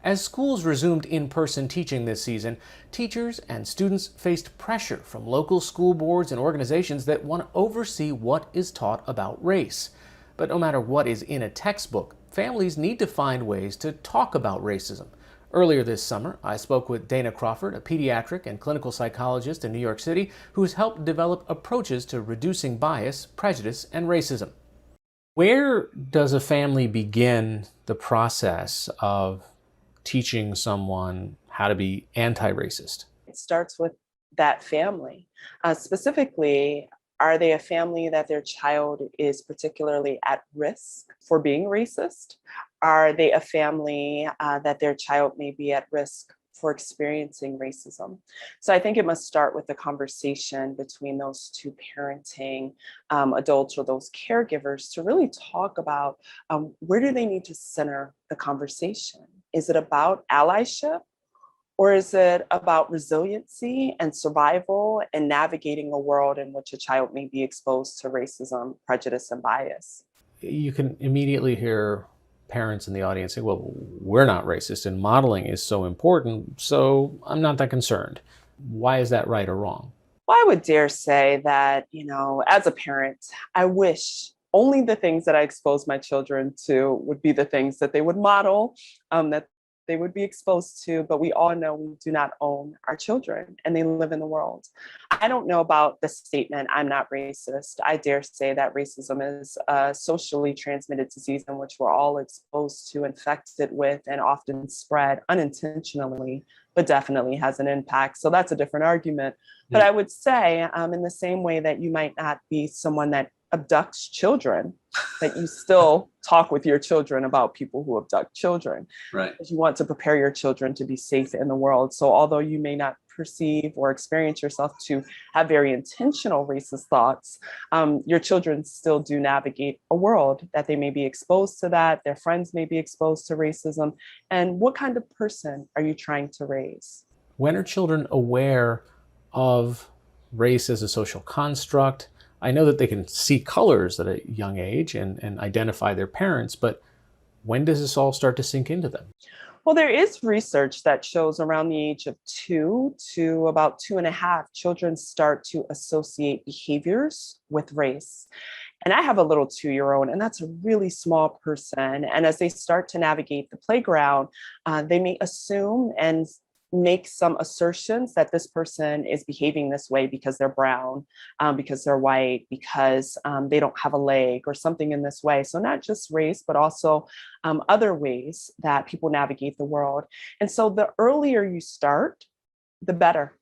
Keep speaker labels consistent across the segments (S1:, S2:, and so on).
S1: As schools resumed in-person teaching this season, teachers and students faced pressure from local school boards and organizations that want to oversee what is taught about race. But no matter what is in a textbook, families need to find ways to talk about racism. Earlier this summer, I spoke with Dana Crawford, a pediatric and clinical psychologist in New York City, who has helped develop approaches to reducing bias, prejudice, and racism. Where does a family begin the process of teaching someone how to be anti-racist?
S2: It starts with that family. Specifically, are they a family that their child is particularly at risk for being racist? Are they a family that their child may be at risk for experiencing racism? So I think it must start with the conversation between those two parenting adults or those caregivers to really talk about where do they need to center the conversation? Is it about allyship? Or is it about resiliency and survival and navigating a world in which a child may be exposed to racism, prejudice, and bias?
S1: You can immediately hear parents in the audience say, well, we're not racist and modeling is so important, so I'm not that concerned. Why is that right or wrong?
S2: Well, I would dare say that, as a parent, I wish only the things that I expose my children to would be the things that they would model, that they would be exposed to, but we all know we do not own our children and they live in the world. I don't know about the statement, I'm not racist. I dare say that racism is a socially transmitted disease in which we're all exposed to, infected with, and often spread unintentionally, but definitely has an impact. So that's a different argument. But I would say in the same way that you might not be someone that abducts children, that you still talk with your children about people who abduct children.
S1: Right.
S2: Because you want to prepare your children to be safe in the world. So although you may not perceive or experience yourself to have very intentional racist thoughts, your children still do navigate a world that they may be exposed to that, their friends may be exposed to racism. And what kind of person are you trying to raise?
S1: When are children aware of race as a social construct? I know that they can see colors at a young age and identify their parents, but when does this all start to sink into them?
S2: Well, there is research that shows around the age of 2 to about 2.5, children start to associate behaviors with race. And I have a little 2-year-old, and that's a really small person. And as they start to navigate the playground, they may assume and make some assertions that this person is behaving this way because they're brown, because they're white, because they don't have a leg or something in this way. So not just race, but also other ways that people navigate the world. And so the earlier you start, the better.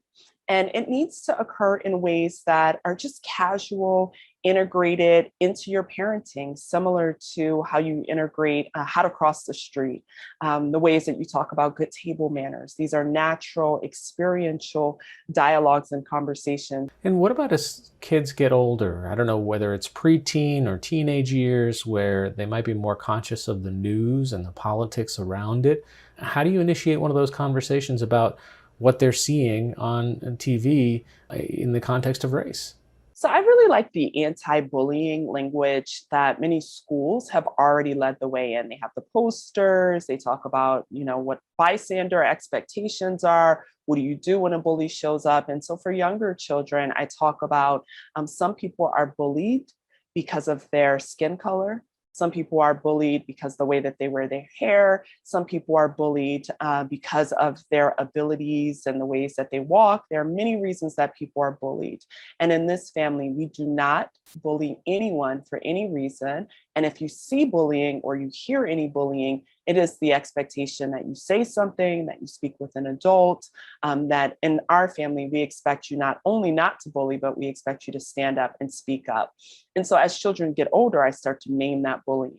S2: And it needs to occur in ways that are just casual, integrated into your parenting, similar to how you integrate how to cross the street, the ways that you talk about good table manners. These are natural, experiential dialogues and conversations.
S1: And what about as kids get older? I don't know whether it's preteen or teenage years where they might be more conscious of the news and the politics around it. How do you initiate one of those conversations about what they're seeing on TV in the context of race?
S2: So I really like the anti-bullying language that many schools have already led the way in. They have the posters, they talk about, what bystander expectations are, what do you do when a bully shows up? And so for younger children, I talk about some people are bullied because of their skin color. Some people are bullied because the way that they wear their hair. Some people are bullied because of their abilities and the ways that they walk. There are many reasons that people are bullied. And in this family, we do not bully anyone for any reason. And if you see bullying or you hear any bullying, it is the expectation that you say something, that you speak with an adult, that in our family, we expect you not only not to bully, but we expect you to stand up and speak up. And so as children get older, I start to name that bullying.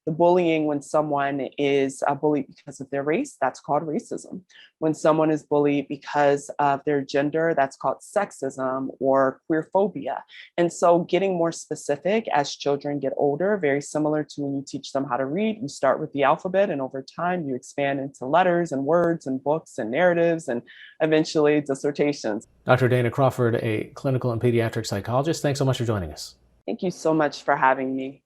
S2: The bullying, when someone is bullied because of their race, that's called racism. When someone is bullied because of their gender, that's called sexism or queerphobia. And so getting more specific as children get older, very similar to when you teach them how to read, you start with the alphabet and over time you expand into letters and words and books and narratives and eventually dissertations.
S1: Dr. Dana Crawford, a clinical and pediatric psychologist, thanks so much for joining us.
S2: Thank you so much for having me.